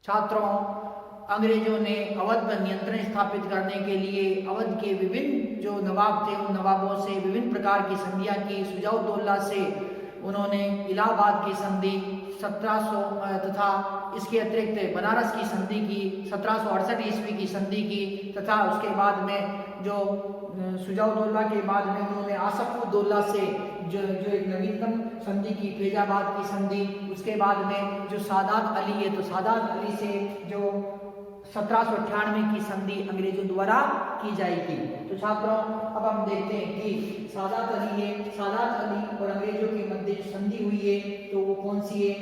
छात्रों, अंग्रेजों ने अवध पर नियंत्रण स्थापित करने के लिए अवध के विभिन्न जो नवाब थे उन नवाबों से विभिन्न प्रकार की संधियां की। शुजा-उद-दौला से उन्होंने इलाहाबाद की संधि 1700 तथा इसके अतिरिक्त बनारस की संधि की 1768 ईस्वी की संधि की, तथा उसके बाद में जो शुजा-उद-दौला के बाद में उन्होंने आसफ-उद-दौला से जो एक नवीनतम संधि की, फैजाबाद की संधि। उसके बाद में जो सादात अली है, तो सादात अली से जो 1798 की संधि अंग्रेजों द्वारा की जाएगी। तो छात्रों, अब हम देखते हैं कि सादात अली है, सादात अली और अंग्रेजों के मध्य जो संधि हुई है तो वो कौन सी है।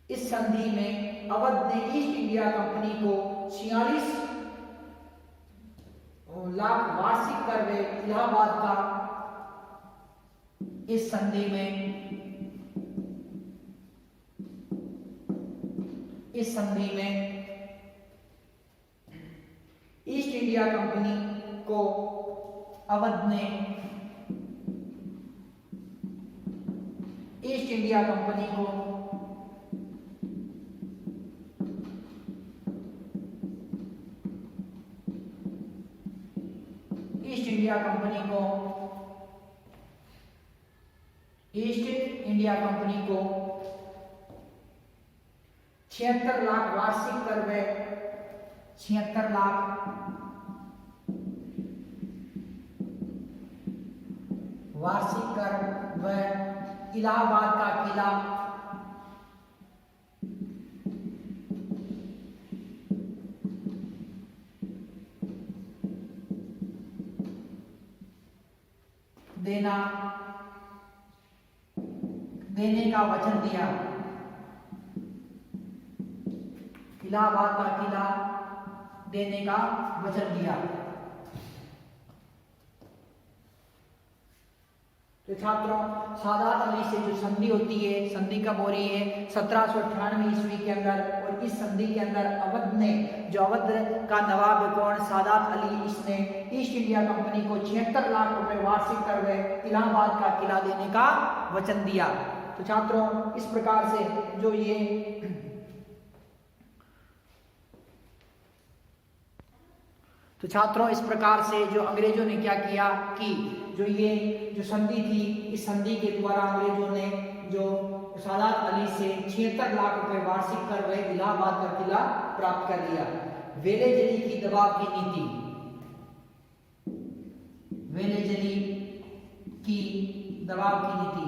इस संधि में अवध ने ईस्ट इंडिया कंपनी को 46 लाख वार्षिक कर वे इलाहाबाद का इस संधि में ईस्ट इंडिया कंपनी को अवध ने ईस्ट इंडिया कंपनी को ईस्ट इंडिया कंपनी को 76 लाख वार्षिक कर वे 76 लाख वार्षिक कर व इलाहाबाद का किला देने का वचन दिया। इलाहाबाद का किला देने का वचन दिया। तो छात्रों, सादात अली से जो संधि होती है, संधि कब हो रही है 1798 ईस्वी के अंदर, और इस संधि के अंदर अवध ने जो अवध का नवाब कौन, सादात अली, इसने ईस्ट इंडिया कंपनी को 76 लाख रुपए वार्षिक कर वे इलाहाबाद का किला देने का वचन दिया। तो छात्रों, इस प्रकार से जो ये तो छात्रों इस प्रकार से जो अंग्रेजों ने क्या किया कि जो संधि थी, इस संधि के द्वारा अंग्रेजों ने जो सादात अली से 76 लाख रुपए वार्षिक कर वह इलाहाबाद का किला प्राप्त कर लिया। वेलेजली की दबाव की नीति, वेलेजली की दबाव की नीति,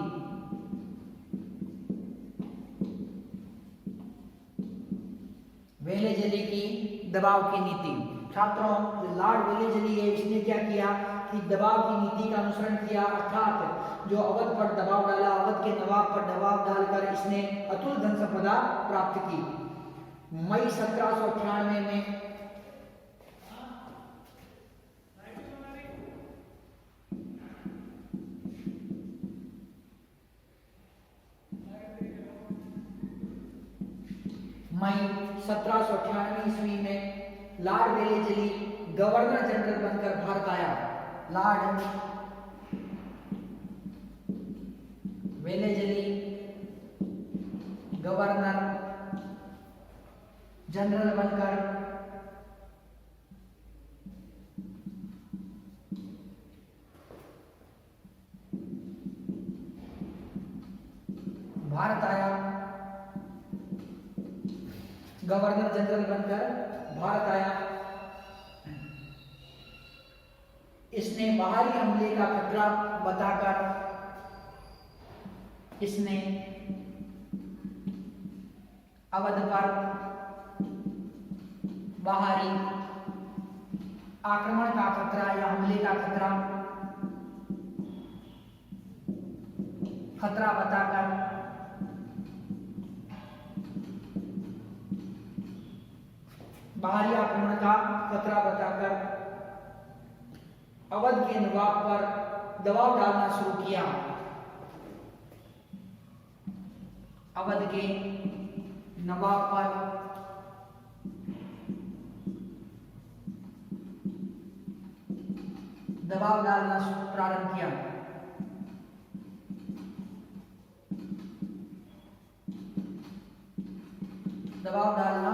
वेलेजली की दबाव की नीति। छात्रों, जो लॉर्ड वेलेजली है, इसने क्या किया कि दबाव की नीति का अनुसरण किया, अर्थात जो अवध पर दबाव डाला, अवध के नवाब पर दबाव डालकर इसने अतुल धन संपदा प्राप्त की। मई 1798 में ईस्वी में लॉर्ड वेलेजली गवर्नर जनरल बनकर भारत आया। लॉर्ड वेलेजली गवर्नर जनरल बनकर भारत आया। गवर्नर जनरल बनकर भारत आया। इसने बाहरी हमले का खतरा बताकर इसने अवध पर बाहरी आक्रमण का खतरा या हमले का खतरा बताकर बाहरी आक्रमण का खतरा बताकर अवध के नवाब पर दबाव डालना शुरू किया। अवध के नवाब पर दबाव डालना प्रारंभ किया। दबाव डालना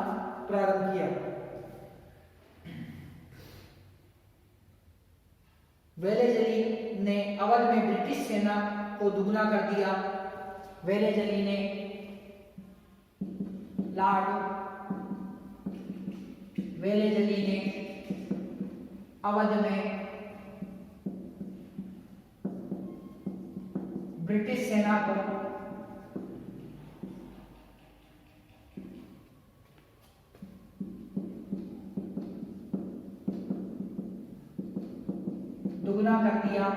प्रारंभ किया। वेलेजली ने अवध में ब्रिटिश सेना को दुगना कर दिया। वेलेजली ने वेलेजली ने अवध में ब्रिटिश सेना को दुगना कर दिया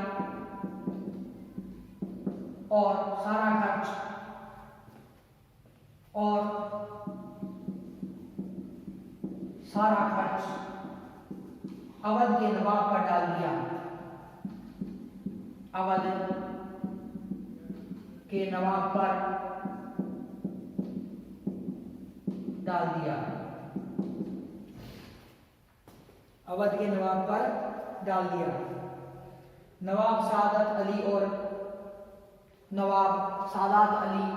और सारा खर्च अवध के नवाब पर डाल दिया। अवध के नवाब पर डाल दिया। अवध के नवाब पर डाल दिया। नवाब सादत अली और नवाब सादात अली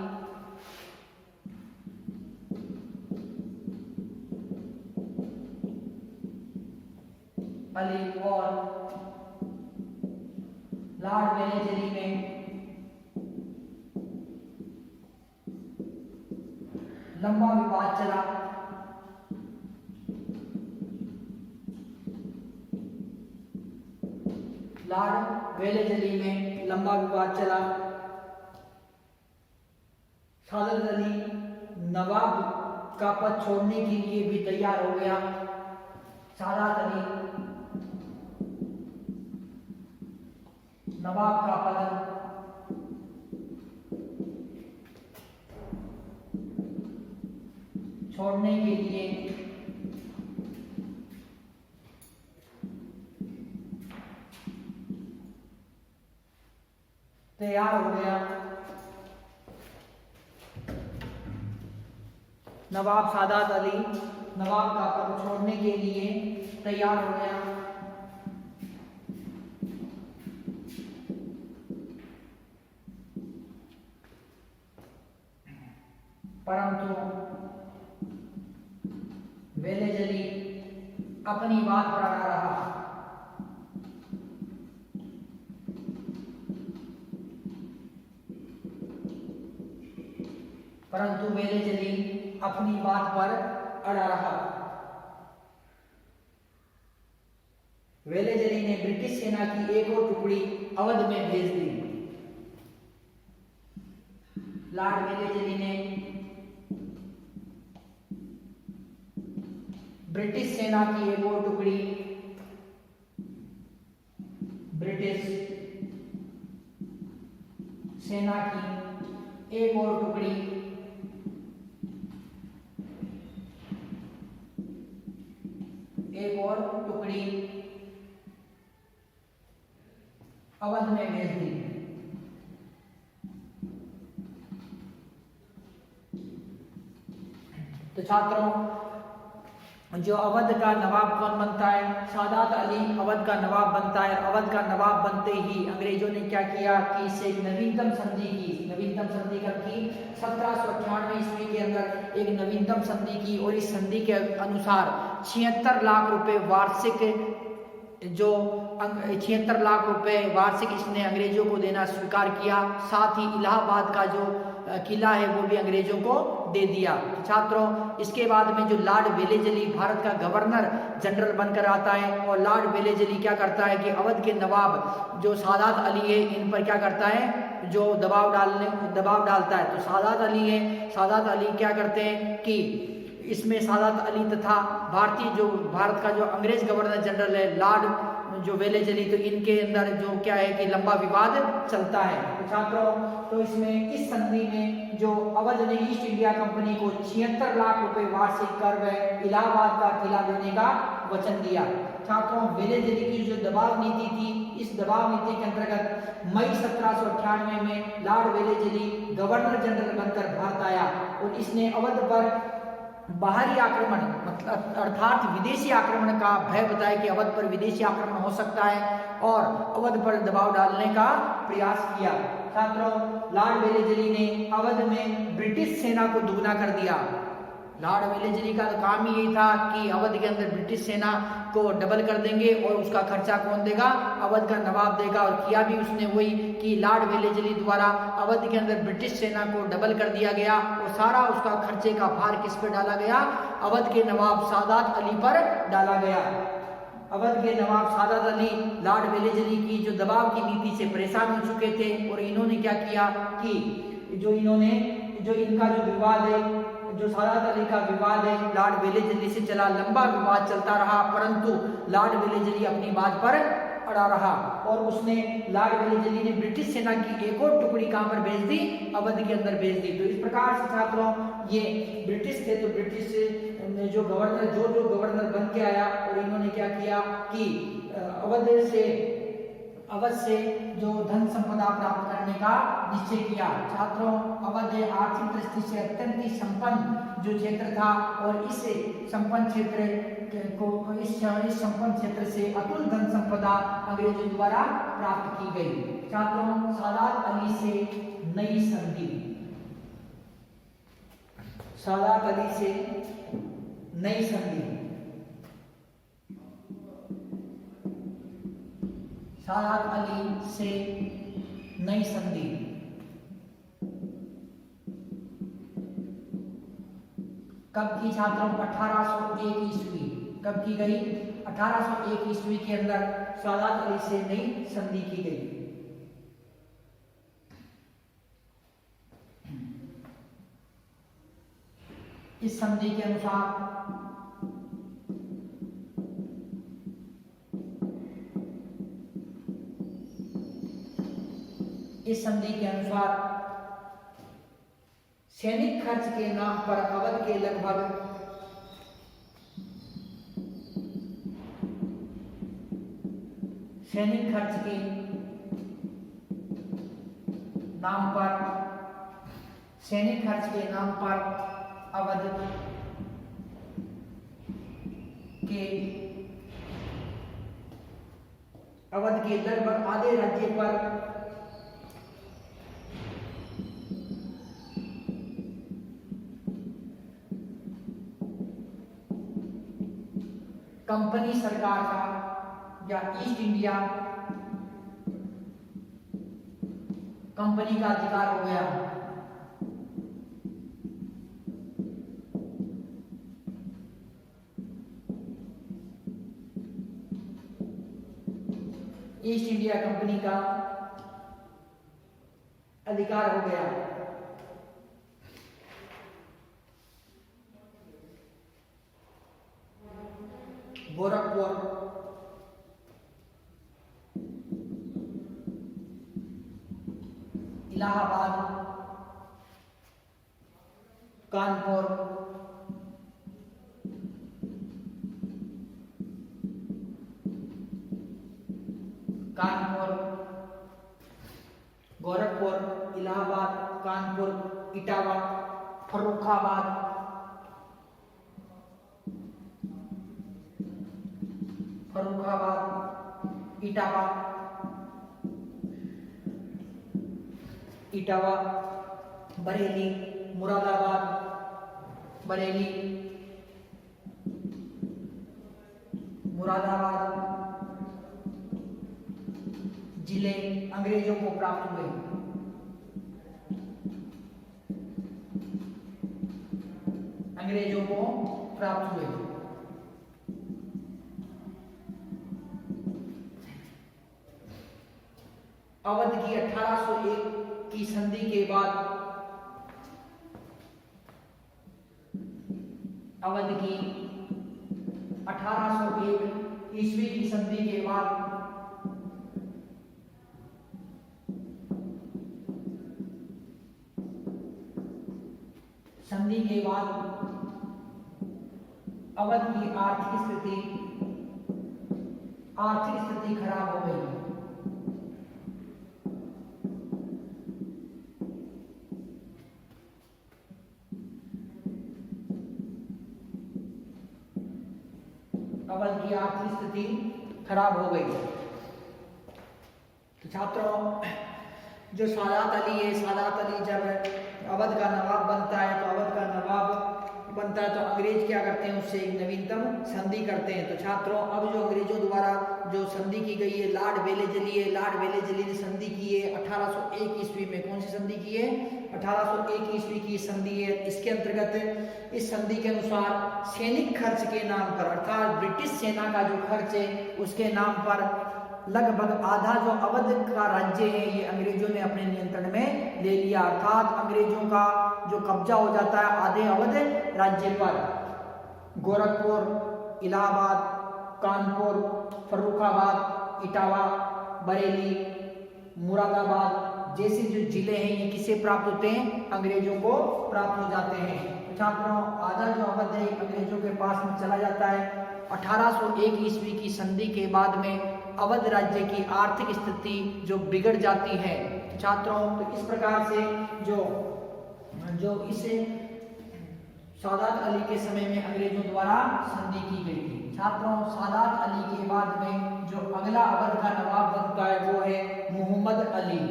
और लॉर्ड वेलेजली में लंबा विवाद चला। लॉर्ड वेलेजली में लंबा विवाद चला। सादत अली नवाब का पद छोड़ने के लिए भी तैयार हो गया। सादात अली नवाब का पद छोड़ने के लिए तैयार हो गया। नवाब सादात अली नवाब का पद छोड़ने के लिए तैयार हो गया। परंतु वेलेजली अपनी बात पर अड़ा रहा। परंतु वेलेजली अपनी बात पर अड़ा रहा। वेलेजली ने ब्रिटिश सेना की एक और टुकड़ी अवध में भेज दी। लॉर्ड वेलेजली ने ब्रिटिश सेना की एक और टुकड़ी ब्रिटिश सेना की एक और टुकड़ी अवध में भेज दी। तो छात्रों, जो अवध का नवाब कौन बनता है? सादात अली अवध का नवाब बनता है। अवध का नवाब बनते ही अंग्रेजों ने क्या किया कि इससे एक नवीनतम संधि की। नवीनतम संधि कब की? 1798 ईस्वी के अंदर एक नवीनतम संधि की, और इस संधि के अनुसार 76 लाख रुपए वार्षिक, जो 76 लाख रुपए वार्षिक इसने अंग्रेजों को देना स्वीकार किया। साथ ही इलाहाबाद का जो किला है वो भी अंग्रेजों को दे दिया। छात्रों, इसके बाद में जो लॉर्ड वेलेजली भारत का गवर्नर जनरल बनकर आता है, और लॉर्ड वेलेजली क्या करता है कि अवध के नवाब जो सादात अली है इन पर क्या करता है, जो दबाव डालता है। तो सादात अली है, सादात अली क्या करते हैं कि इसमें सादात अली तथा भारत का जो अंग्रेज गवर्नर जनरल है लॉर्ड जो वेलेजली, तो इनके अंदर जो क्या है कि लंबा विवाद चलता है। तो छात्रों, तो इसमें इस संधि में जो अवध ने ईस्ट इंडिया कंपनी को 76 लाख रुपए वार्षिक कर व इलाहाबाद का किला देने का वचन दिया। छात्रों, वेलेजली की जो दबाव नीति थी, इस दबाव नीति के अंतर्गत मई 1798 में लॉर्ड वेलेजली गवर्नर जनरल बनकर भारत आया, और इसने अवध पर बाहरी आक्रमण मतलब अर्थात विदेशी आक्रमण का भय बताया कि अवध पर विदेशी आक्रमण हो सकता है, और अवध पर दबाव डालने का प्रयास किया। छात्रों, लॉर्ड वेलेजली ने अवध में ब्रिटिश सेना को दुगना कर दिया। लॉर्ड वेलेस्ली का तो काम ही यही था कि अवध के अंदर ब्रिटिश सेना को डबल कर देंगे और उसका खर्चा कौन देगा, अवध का नवाब देगा। और किया भी उसने वही कि लॉर्ड वेलेस्ली द्वारा अवध के अंदर ब्रिटिश सेना को डबल कर दिया गया और सारा उसका खर्चे का भार किस पर डाला गया, अवध के नवाब सादात अली पर डाला गया। अवध के नवाब सादात अली लॉर्ड वेलेस्ली की जो दबाव की नीति से परेशान हो चुके थे और इन्होंने क्या किया कि जो इनका जो विवाद है, जो सादात अली का विवाद है लॉर्ड वेलेस्ली से चला, लंबा विवाद चलता रहा, परंतु लॉर्ड वेलेस्ली अपनी बात पर अड़ा रहा और उसने लॉर्ड वेलेस्ली ने ब्रिटिश सेना की एक और टुकड़ी कहां पर भेज दी, अवध के अंदर भेज दी। तो इस प्रकार से छात्रों ये ब्रिटिश थे, तो ब्रिटिश जो गवर्नर बन के आया और इन्होंने क्या किया कि अवध से जो धन संपदा प्राप्त करने का निश्चय किया। छात्रों अवध आर्थिक दृष्टि से अत्यंत ही संपन्न जो क्षेत्र था और इस संपन्न क्षेत्र से अतुल धन संपदा अंग्रेजों द्वारा प्राप्त की गई। छात्रों सादात अली से नई संधि, सादात अली से नई संधि, सादात अली से नई संधि कब की छात्रों, 1801 ईस्वी। कब की गई, 1801 ईस्वी के अंदर सादात अली से नई संधि की गई। इस संधि के अनुसार सैनिक खर्च के नाम पर अवध के लगभग 'अवध के लगभग आधे राज्य पर कंपनी सरकार का या ईस्ट इंडिया कंपनी का अधिकार हो गया। ईस्ट इंडिया कंपनी का अधिकार हो गया। गोरखपुर, इलाहाबाद, कानपुर, गोरखपुर, इलाहाबाद, कानपुर, इटावा, फर्रुखाबाद, इटावा, बरेली, मुरादाबाद, जिले अंग्रेजों को प्राप्त हुए। अवध की 1801 की संधि के बाद अवध की 1801 ईस्वी की संधि के बाद अवध की आर्थिक स्थिति खराब हो गई। अवध की आर्थिक स्थिति खराब हो गई। तो छात्रों जो सादात अली है, सादात अली जब अवध का नवाब बनता है तो अवध का नवाब बनता है तो अंग्रेज क्या करते हैं, उससे एक नवीनतम संधि करते हैं। तो छात्रों, अब जो अंग्रेजों द्वारा जो संधि की गई है लॉर्ड वेलेजली ने संधि की है 1801 ईस्वी में। कौन सी संधि की है? 1801 ईस्वी की संधि है। इसके अंतर्गत इस संधि के अनुसार सैनिक खर्च के नाम पर, अर्थात ब्रिटिश सेना का जो खर्च है उसके नाम पर लगभग आधा जो अवध का राज्य है ये अंग्रेजों ने अपने नियंत्रण में ले लिया। अर्थात अंग्रेजों का जो कब्जा हो जाता है आधे अवध राज्य पर। गोरखपुर, इलाहाबाद, कानपुर, फर्रुखाबाद, इटावा, बरेली, मुरादाबाद जैसे जो जिले हैं ये किसे प्राप्त होते हैं? अंग्रेजों को प्राप्त हो जाते हैं। तो छात्रों, आधा जो अवध है अंग्रेजों के पास में चला जाता है। 1801 ईस्वी की संधि के बाद में अवध राज्य की आर्थिक स्थिति जो बिगड़ जाती है। छात्रों, तो इस प्रकार से जो इसे सादात अली के समय में अंग्रेजों द्वारा संधि की गई थी। छात्रों, सादात अली के बाद में जो अगला अवध का नवाब बनता है वो है मोहम्मद अली।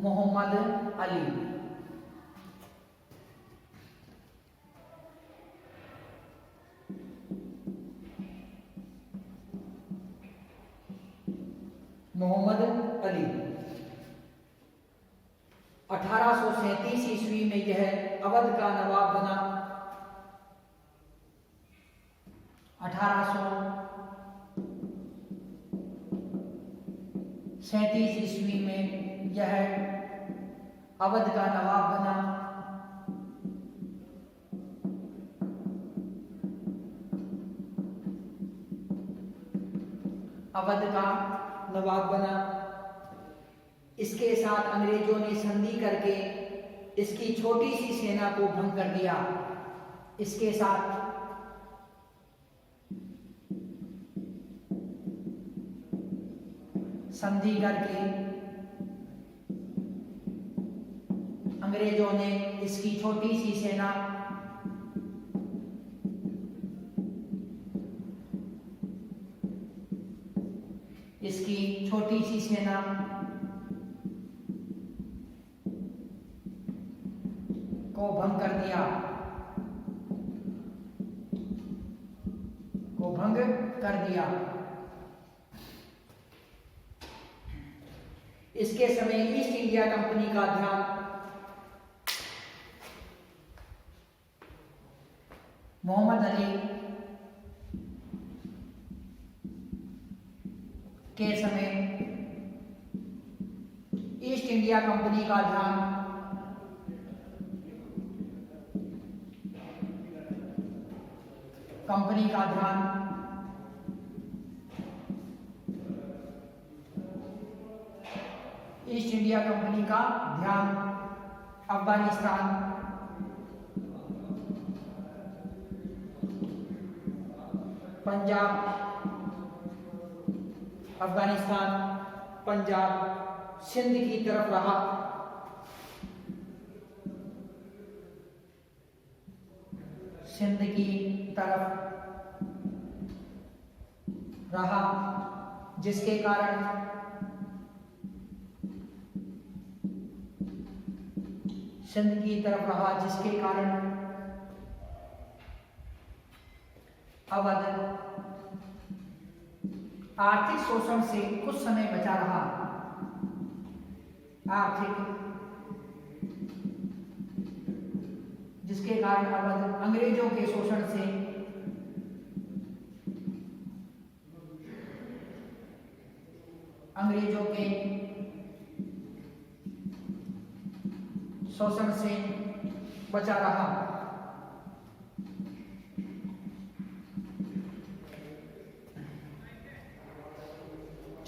मोहम्मद अली मोहम्मद अली 1837 ईस्वी में यह अवध का नवाब बना। 1837 ईस्वी में यह अवध का नवाब बना। अवध का नवाब बना। इसके साथ अंग्रेजों ने संधि करके इसकी छोटी सी सेना को भंग कर दिया। इसके साथ संधि करके अंग्रेजों ने इसकी छोटी सी सेना को भंग कर दिया। इसके समय ईस्ट इंडिया कंपनी का ध्यान मोहम्मद अली के समय ईस्ट इंडिया कंपनी का ध्यान ईस्ट इंडिया कंपनी का ध्यान अफगानिस्तान, पंजाब, सिंध की तरफ रहा। जिसके कारण अवध आर्थिक शोषण से कुछ समय बचा रहा। जिसके कारण अवध अंग्रेजों के शोषण से बचा रहा।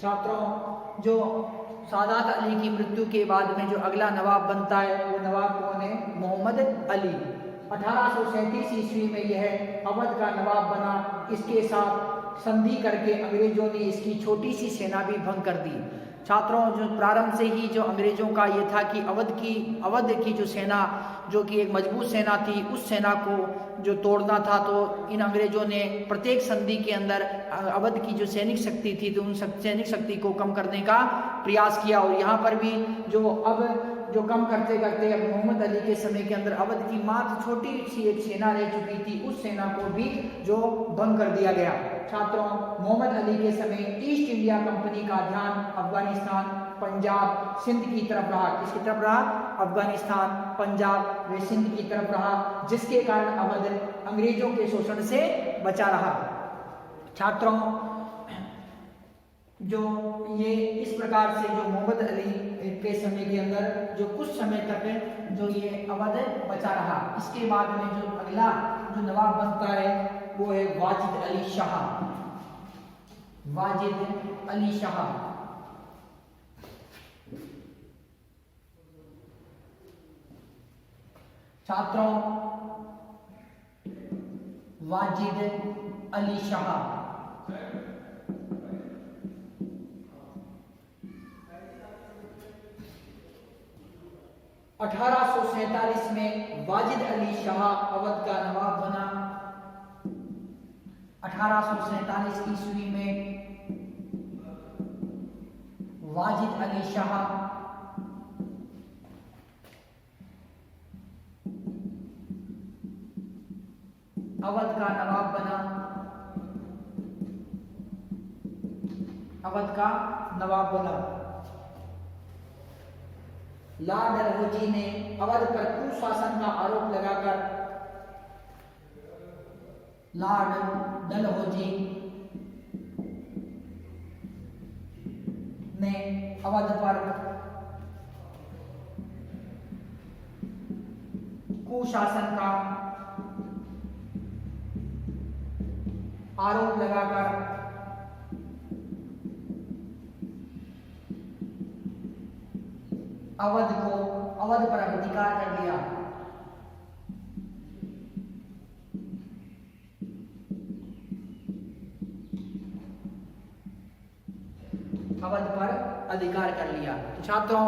छात्रों, जो सादात अली की मृत्यु के बाद में जो अगला नवाब बनता है वो नवाब कौन है? मोहम्मद अली। 1837 ईस्वी में यह अवध का नवाब बना। इसके साथ संधि करके अंग्रेजों ने इसकी छोटी सी सेना भी भंग कर दी। छात्रों, जो प्रारंभ से ही जो अंग्रेजों का ये था कि अवध की जो सेना जो कि एक मजबूत सेना थी उस सेना को जो तोड़ना था, तो इन अंग्रेजों ने प्रत्येक संधि के अंदर अवध की जो सैनिक शक्ति थी तो उन सैनिक शक्ति को कम करने का प्रयास किया। और यहाँ पर भी जो अब जो कम करते करते अब मोहम्मद अली के समय के अंदर अवध की मात्र छोटी सी एक सेना रह चुकी थी, उस सेना को भी जो भंग कर दिया गया। छात्रों, मोहम्मद अली के समय ईस्ट इंडिया कंपनी का ध्यान अफगानिस्तान, पंजाब, सिंध की तरफ रहा। किसकी तरफ रहा? अफगानिस्तान, पंजाब व सिंध की तरफ रहा, जिसके कारण अवध अंग्रेजों के शोषण से बचा रहा। छात्रों, जो ये इस प्रकार से जो मोहम्मद अली के समय के अंदर जो कुछ समय तक जो ये अवध बचा रहा। इसके बाद में जो अगला जो नवाब बनता है वो है वाजिद अली शाह। वाजिद अली शाह छात्रों, वाजिद अली शाह 1847 में वाजिद अली शाह अवध का नवाब बना। 1847 ईस्वी में वाजिद अली शाह अवध का नवाब बना। अवध का नवाब बना। लार्ड डलहौजी ने अवध पर कुशासन का आरोप लगाकर लॉर्ड डलहौजी ने अवध पर कुशासन का आरोप लगाकर अवध पर अधिकार कर लिया। अवध पर अधिकार कर लिया। तो छात्रों,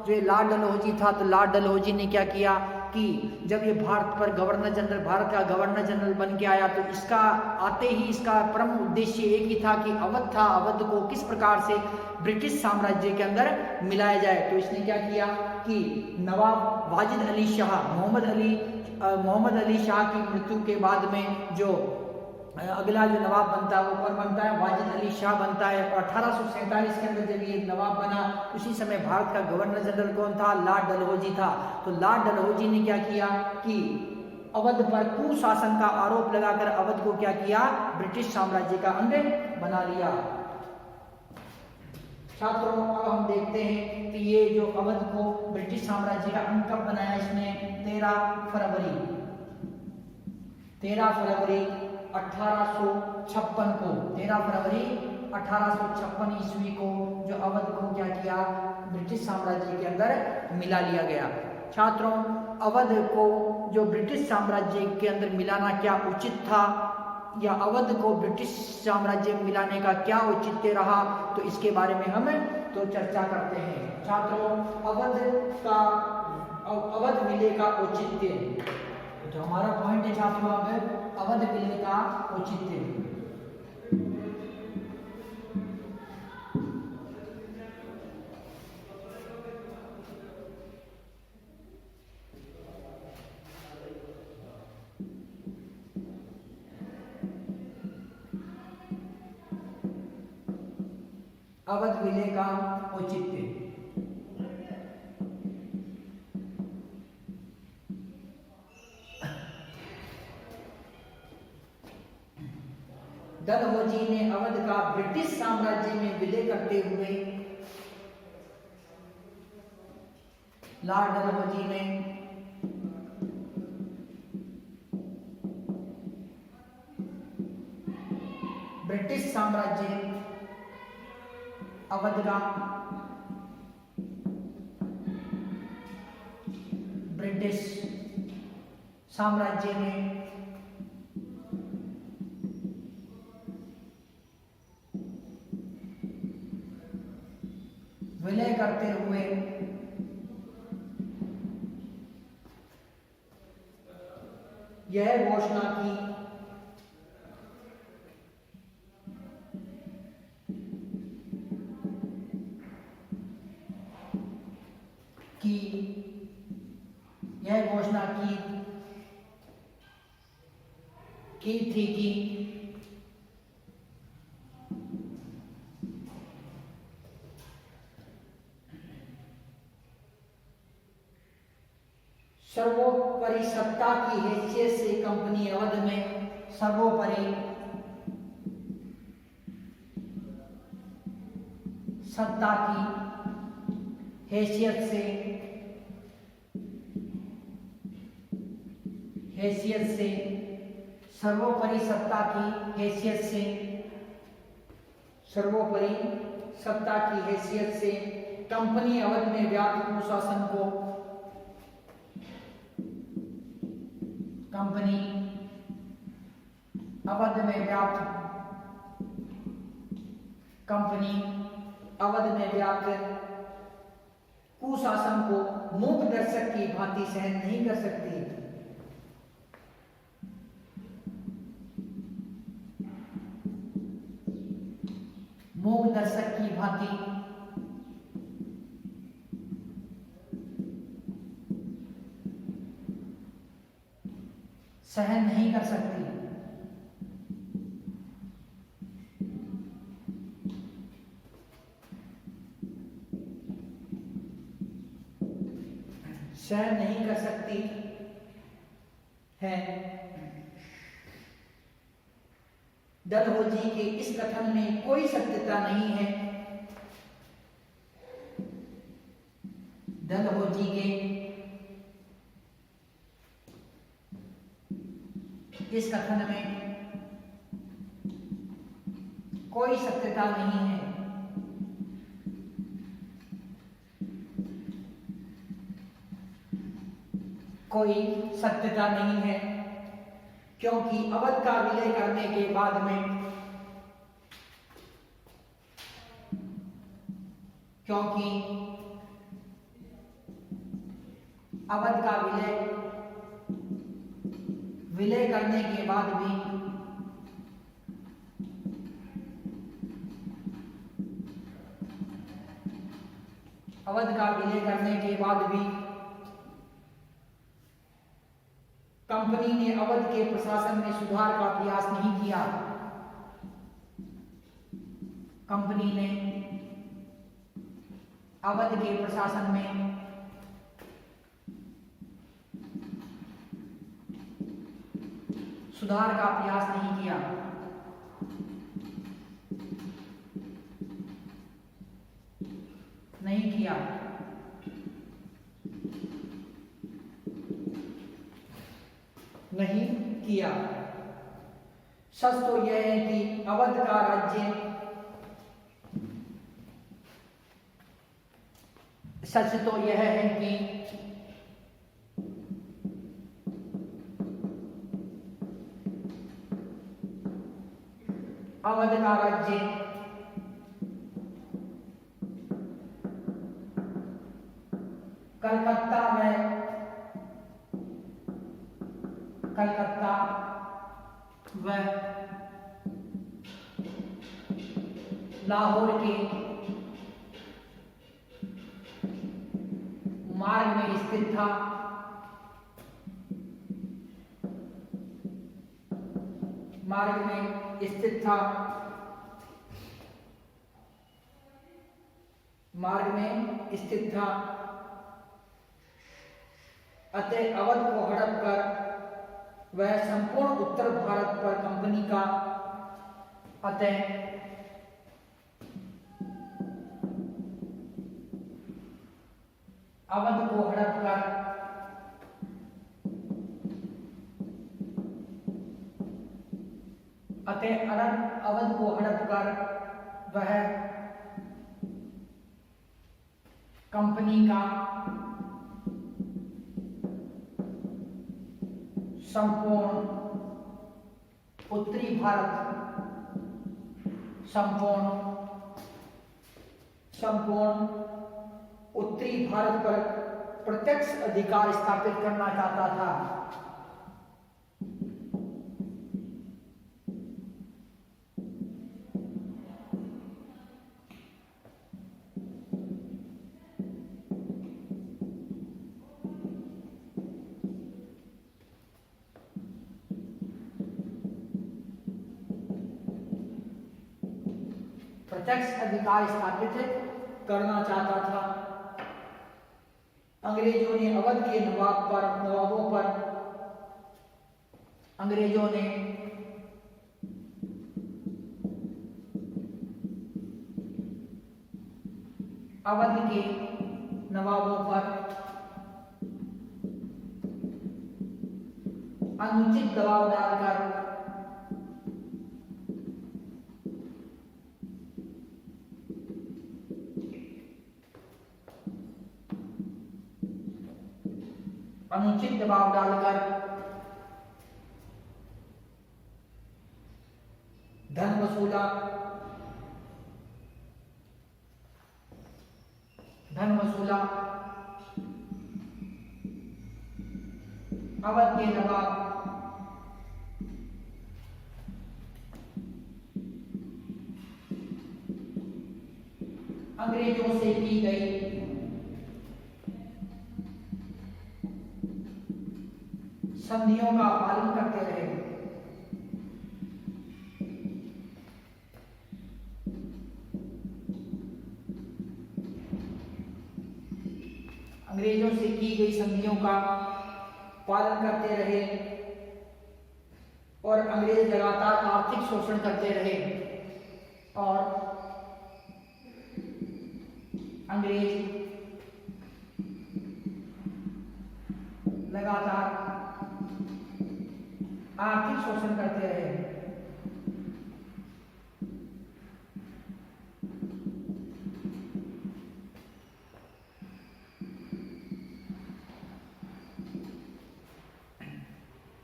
जो ये लॉर्ड डलहौजी था, तो लॉर्ड डलहौजी ने क्या किया कि जब ये भारत पर गवर्नर जनरल, भारत का गवर्नर जनरल बन के आया, तो इसका आते ही इसका प्रमुख उद्देश्य एक ही था कि अवध था, अवध को किस प्रकार से ब्रिटिश साम्राज्य के अंदर मिलाया जाए। तो इसने क्या किया कि नवाब वाजिद अली शाह, मोहम्मद अली शाह की मृत्यु के बाद में जो अगला जो नवाब बनता है वो कौन बनता है? वाजिद अली शाह बनता है। और 1847 के अंदर जब ये नवाब बना, उसी समय भारत का गवर्नर जनरल कौन था? लॉर्ड डलहौजी था। तो लॉर्ड डलहौजी ने क्या किया कि अवध पर कुशासन का आरोप लगाकर अवध को क्या किया? ब्रिटिश साम्राज्य का अंग बना लिया। छात्रों, अब हम देखते हैं कि ये जो अवध को ब्रिटिश साम्राज्य का अंग कब बनाया इसने? 13 फरवरी 1856 को, 13 फरवरी 1856 ईस्वी को जो अवध को क्या किया? ब्रिटिश साम्राज्य के अंदर मिला लिया गया। छात्रों, अवध को जो ब्रिटिश साम्राज्य के अंदर मिलाना क्या उचित था, या अवध को ब्रिटिश साम्राज्य में मिलाने का क्या औचित्य रहा, तो इसके बारे में हम तो चर्चा करते हैं। छात्रों, अवध विलय का औचित्य, जो हमारा पॉइंट है छात्रों, अब अवध विलय का औचित्य। अवध विलय का औचित्य। डलहौजी ने अवध का ब्रिटिश साम्राज्य में विलय करते हुए, लॉर्ड डलहौजी ने ब्रिटिश साम्राज्य अवध का ब्रिटिश साम्राज्य में विलय करते हुए यह घोषणा की कि की थी कि सर्वोपरि सत्ता की हैसियत से कंपनी अवध में सर्वोपरि सत्ता की हैसियत से सर्वोपरि सत्ता की हैसियत से कंपनी अवध में व्याप्त कुशासन को कंपनी अवध में व्याप्त कुशासन को मूक दर्शक की भांति सहन नहीं कर सकती। मूक दर्शक की भांति सहन नहीं कर सकती। सहन नहीं कर सकती है। दलहोजी के इस कथन में कोई सत्यता नहीं है। दलहोजी के इस कथन में कोई सत्यता नहीं है। कोई सत्यता नहीं है क्योंकि अवध का विलय करने के बाद में अवध का विलय करने के बाद भी कंपनी ने अवध के प्रशासन में सुधार का प्रयास नहीं किया। कंपनी ने अवध के प्रशासन में सुधार का प्रयास नहीं किया। सच तो यह है कि अवध का राज्य सच तो यह है कि अवध का राज्य कलकत्ता व लाहौर के मार्ग में स्थित था। अतः अवध को हड़प कर वह संपूर्ण उत्तर भारत पर कंपनी का अवध को हड़प कर वह कंपनी का संपूर्ण उत्तरी भारत पर प्रत्यक्ष अधिकार स्थापित करना चाहता था। प्रत्यक्ष अधिकार स्थापित करना चाहता था। अंग्रेजों ने अवध के नवाबों पर अंग्रेजों ने अवध के नवाबों पर अनुचित दबाव डालकर धन वसूला। अवध के नवाब अंग्रेजों से की गई संधियों का पालन करते रहे। अंग्रेजों से की गई संधियों का पालन करते रहे और अंग्रेज लगातार आर्थिक शोषण करते रहे और अंग्रेज लगातार आर्थिक शोषण करते रहे।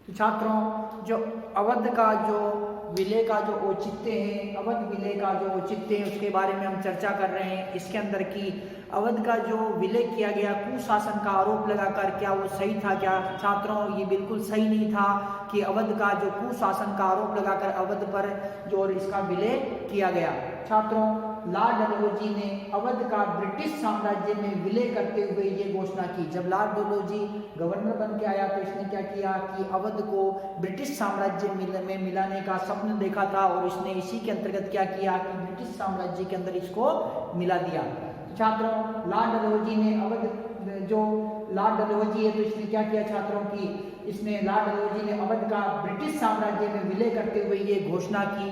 तो छात्रों, जो अवध का जो विलय का जो औचित्य है, अवध विलय का जो औचित्य है, उसके बारे में हम चर्चा कर रहे हैं। इसके अंदर की अवध का जो विलय किया गया कुशासन का आरोप लगाकर, क्या वो सही था? क्या छात्रों, ये बिल्कुल सही नहीं था कि अवध का जो कुशासन का आरोप लगाकर अवध पर जो इसका विलय किया गया। छात्रों, लॉर्ड डलहौजी ने अवध का ब्रिटिश साम्राज्य में विलय करते हुए ये घोषणा की। जब लॉर्ड डलहौजी गवर्नर बन के आया तो इसने क्या किया कि अवध को ब्रिटिश साम्राज्य में मिलाने का सपना देखा था और इसने इसी के अंतर्गत क्या किया कि ब्रिटिश साम्राज्य के अंदर इसको मिला दिया। छात्रों, लॉर्ड डलहौजी ने लॉर्ड डलहौजी है तो इसने क्या किया छात्रों की, इसने लॉर्ड डलहौजी ने अवध का ब्रिटिश साम्राज्य में विलय करते हुए ये घोषणा की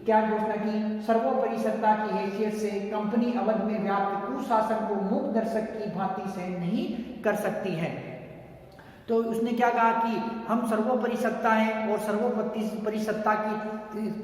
क्या घोषणा की? सर्वोपरि सत्ता की हैसियत से कंपनी अवध में व्याप्त कुशासन को मूक दर्शक की भांति सहन नहीं कर सकती है। तो उसने क्या कहा कि हम सर्वोपरि सत्ता हैं और सर्वोपरि सत्ता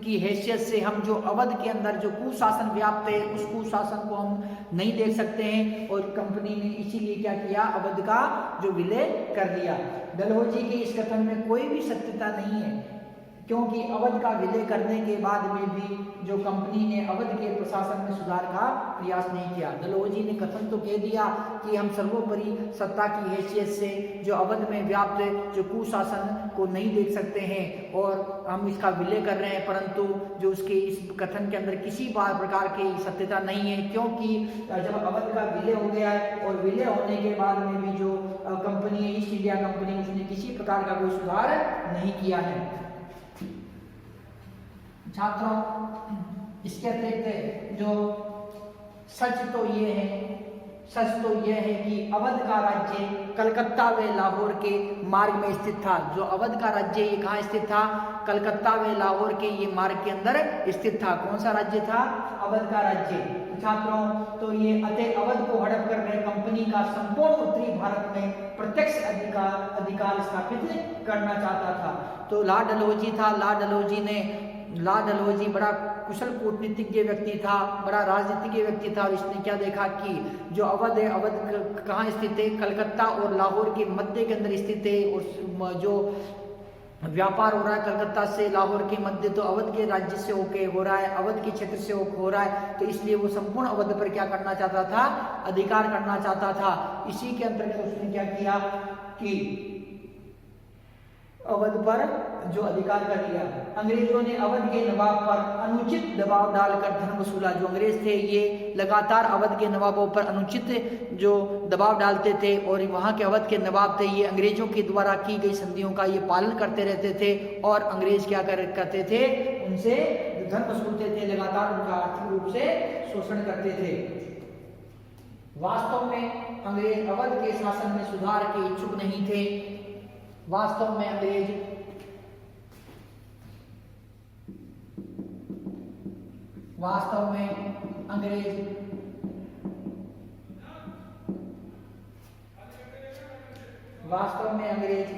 की हैसियत से हम जो अवध के अंदर जो कुशासन व्याप्त है उस कुशासन को हम नहीं देख सकते हैं और कंपनी ने इसीलिए क्या किया, अवध का जो विलय कर दिया। डलहौजी के इस कथन में कोई भी सत्यता नहीं है क्योंकि अवध का विलय करने के बाद में भी जो कंपनी ने अवध के प्रशासन में सुधार का प्रयास नहीं किया। डलहौजी ने कथन तो कह दिया कि हम सर्वोपरि सत्ता की हैसियत से जो अवध में व्याप्त जो कुशासन को नहीं देख सकते हैं और हम इसका विलय कर रहे हैं, परंतु जो उसके इस कथन के अंदर किसी प्रकार की सत्यता नहीं है क्योंकि जब अवध का विलय हो गया है और विलय होने के बाद में भी जो कंपनी है ईस्ट इंडिया कंपनी, उसने किसी प्रकार का कोई सुधार नहीं किया है। छात्रों, इसके अतिरिक्त जो सच तो ये है कि अवध का राज्य कलकत्ता व लाहौर के मार्ग में स्थित था। जो अवध का राज्य ये कहाँ स्थित था? कलकत्ता व लाहौर के ये मार्ग के अंदर स्थित था। कौन सा राज्य था? अवध का राज्य। छात्रों, तो ये अतः अवध को हड़प कर रहे कंपनी का संपूर्ण उत्तरी भारत में प्रत्यक्ष अधिकार स्थापित करना चाहता था। तो लॉर्ड डलहौजी था। लॉर्ड डलहौजी बड़ा कुशल कूटनीतिज्ञ व्यक्ति था, बड़ा राजनीतिज्ञ व्यक्ति था और इसने क्या देखा कि जो अवध है, अवध कहाँ स्थित है? कलकत्ता और लाहौर के मध्य के अंदर स्थित है और जो व्यापार हो रहा है कलकत्ता से लाहौर के मध्य, तो अवध के राज्य से होके हो रहा है, अवध के क्षेत्र से हो रहा है, तो इसलिए वो संपूर्ण अवध पर क्या करना चाहता था? अधिकार करना चाहता था। इसी के अंतर्गत उसने क्या किया कि अवध पर जो अधिकार कर लिया। अंग्रेजों ने अवध के नवाब पर अनुचित दबाव डालकर धन वसूला। जो अंग्रेज थे ये लगातार अवध के नवाबों पर अनुचित जो दबाव डालते थे और वहाँ के अवध के नवाब थे ये अंग्रेजों के द्वारा की गई संधियों का ये पालन करते रहते थे और अंग्रेज क्या करते थे? उनसे धन वसूलते थे, लगातार उनका आर्थिक रूप से शोषण करते थे। वास्तव में अंग्रेज अवध के शासन में सुधार के इच्छुक नहीं थे। वास्तव में अंग्रेज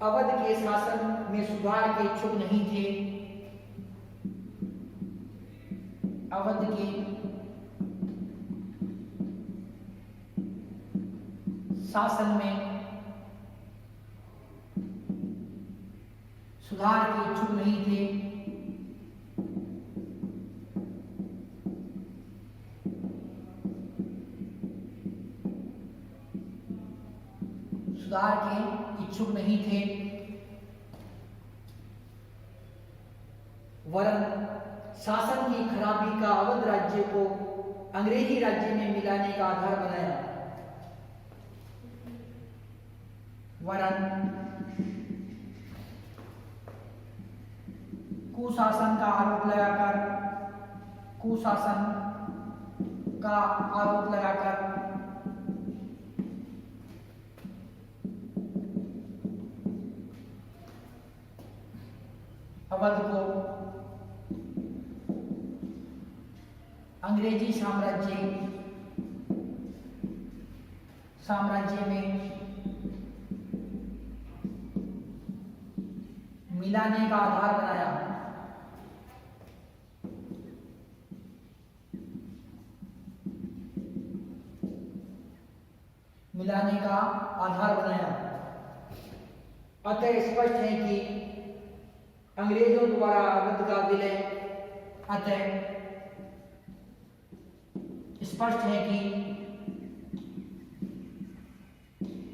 अवध के शासन में सुधार के इच्छुक नहीं थे। अवध के शासन में सुधार के इच्छुक नहीं थे। सुधार के इच्छुक नहीं थे, वरन शासन की खराबी का अवध राज्य को अंग्रेजी राज्य में मिलाने का आधार बनाया। वरन कुशासन का आरोप लगाकर अवध को अंग्रेजी साम्राज्य में मिलाने का आधार बनाया। अतः स्पष्ट है कि अंग्रेजों द्वारा अवध का विलय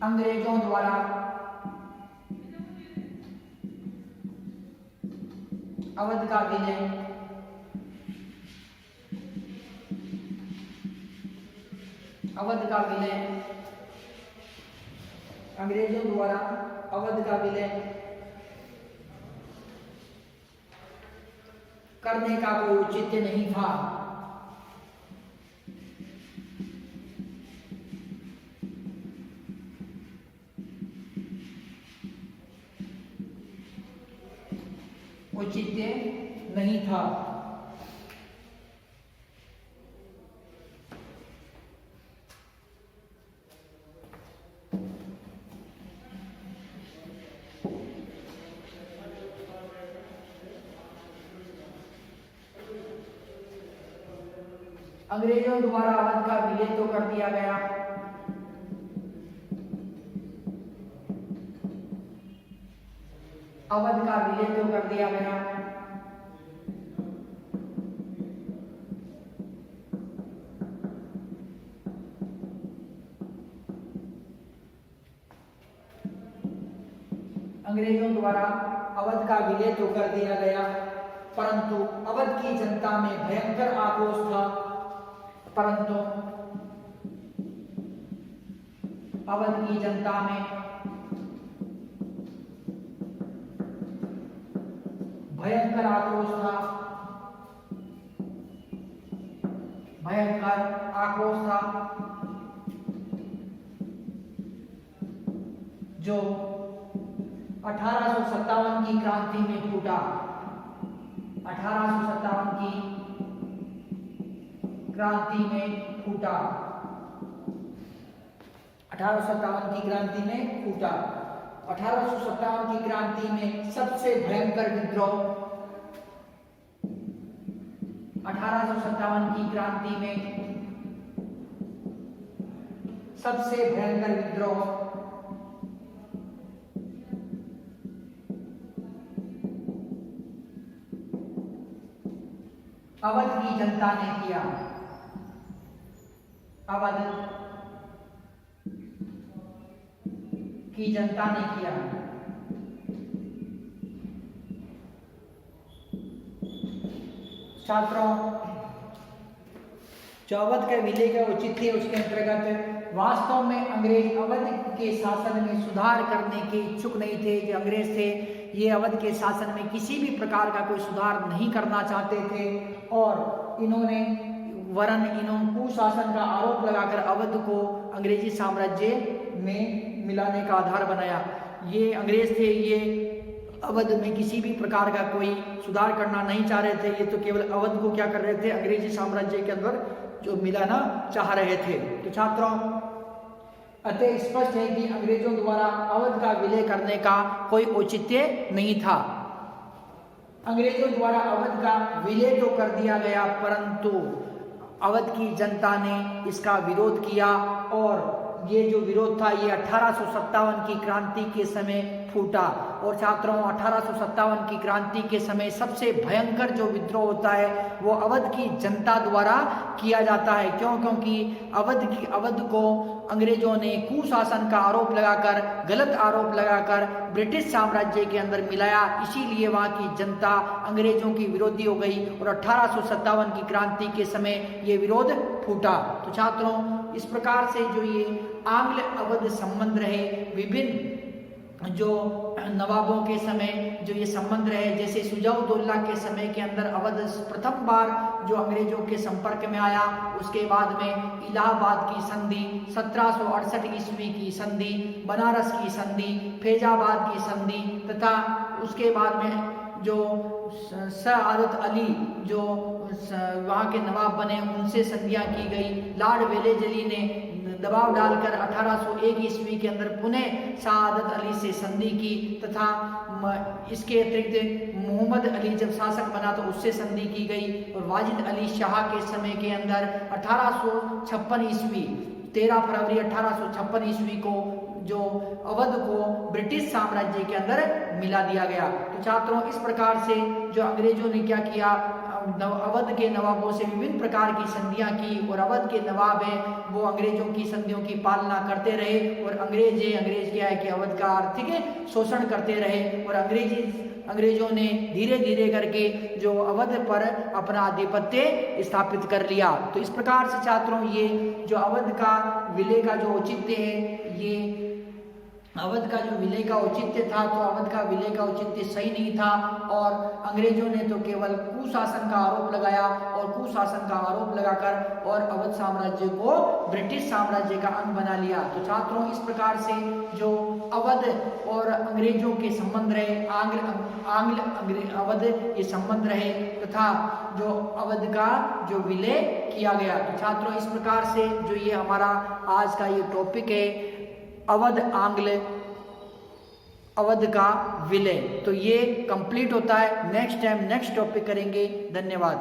अंग्रेजों द्वारा अवध का विलय अंग्रेजों द्वारा अवध का विलय करने का कोई औचित्य नहीं था। अंग्रेजों द्वारा अवध का विलय तो कर दिया गया, परंतु अवध की जनता में भयंकर आक्रोश था। जो 1857 की क्रांति में फूटा। 1857 की क्रांति में सबसे भयंकर विद्रोह 1857 की क्रांति में सबसे भयंकर विद्रोह अवध की जनता ने किया। छात्रों, जो अवध के विलय का औचित्य उसके अंतर्गत वास्तव में अंग्रेज अवध के शासन में सुधार करने के इच्छुक नहीं थे। जो अंग्रेज थे ये अवध के शासन में किसी भी प्रकार का कोई सुधार नहीं करना चाहते थे और इन्होंने कुशासन का आरोप लगाकर अवध को अंग्रेजी साम्राज्य में मिलाने का आधार बनाया। ये अंग्रेज थे, ये अवध में किसी भी प्रकार का कोई सुधार करना नहीं चाह रहे थे। ये तो केवल अवध को क्या कर रहे थे, अंग्रेजी साम्राज्य के अंदर जो मिलाना चाह रहे थे। तो छात्रों, अतः स्पष्ट है कि अंग्रेजों द्वारा अवध का विलय करने का कोई औचित्य नहीं था। अंग्रेजों द्वारा अवध का विलय तो कर दिया गया, परंतु अवध की जनता ने इसका विरोध किया और ये जो विरोध था ये 1857 की क्रांति के समय फूटा। और छात्रों, 1857 की क्रांति के समय सबसे भयंकर जो विद्रोह होता है वो अवध की जनता द्वारा किया जाता है। क्यों? क्योंकि अवध को अंग्रेजों ने कुशासन का आरोप लगाकर, गलत आरोप लगाकर ब्रिटिश साम्राज्य के अंदर मिलाया। इसीलिए वहाँ की जनता अंग्रेजों की विरोधी हो गई और 1857 की क्रांति के समय ये विरोध फूटा। तो छात्रों, इस प्रकार से जो ये आंग्ल अवध संबंध रहे, विभिन्न जो नवाबों के समय जो ये संबंध रहे, जैसे सुजाउद्दौला के समय के अंदर अवध प्रथम बार जो अंग्रेजों के संपर्क में आया, उसके बाद में इलाहाबाद की संधि, 1768 ईस्वी की संधि, बनारस की संधि, फैजाबाद की संधि तथा उसके बाद में जो सआदत अली जो वहाँ के नवाब बने उनसे संधियाँ की गई। लॉर्ड वेलेजली ने दबाव डालकर 1801 ईस्वी के अंदर पुनः सआदत अली से संधि की तथा इसके अतिरिक्त मोहम्मद अली जब शासक बना तो उससे संधि की गई। और वाजिद अली शाह के समय के अंदर 1856 ईस्वी 13 फरवरी 1856 ईस्वी को जो अवध को ब्रिटिश साम्राज्य के अंदर मिला दिया गया। तो छात्रों, इस प्रकार से जो अंग्रेजों ने क्या किया, अवध के नवाबों से विभिन्न प्रकार की संधियां की और अवध के नवाब हैं वो अंग्रेजों की संधियों की पालना करते रहे और अंग्रेज क्या है कि अवध का आर्थिक शोषण करते रहे और अंग्रेजों ने धीरे धीरे करके जो अवध पर अपना आधिपत्य स्थापित कर लिया। तो इस प्रकार से छात्रों, ये जो अवध का विलय का जो औचित्य है, ये अवध का जो विलय का औचित्य था, तो अवध का विलय का औचित्य सही नहीं था और अंग्रेजों ने तो केवल कुशासन का आरोप लगाया और कुशासन का आरोप लगाकर और अवध साम्राज्य को ब्रिटिश साम्राज्य का अंग बना लिया। तो छात्रों, इस प्रकार से जो अवध और अंग्रेजों के संबंध रहे, अवध ये संबंध रहे तथा जो अवध का जो विलय किया गया। तो छात्रों, इस प्रकार से जो ये हमारा आज का ये टॉपिक है, अवध का विलय, तो ये कंप्लीट होता है। नेक्स्ट टाइम नेक्स्ट टॉपिक करेंगे। धन्यवाद।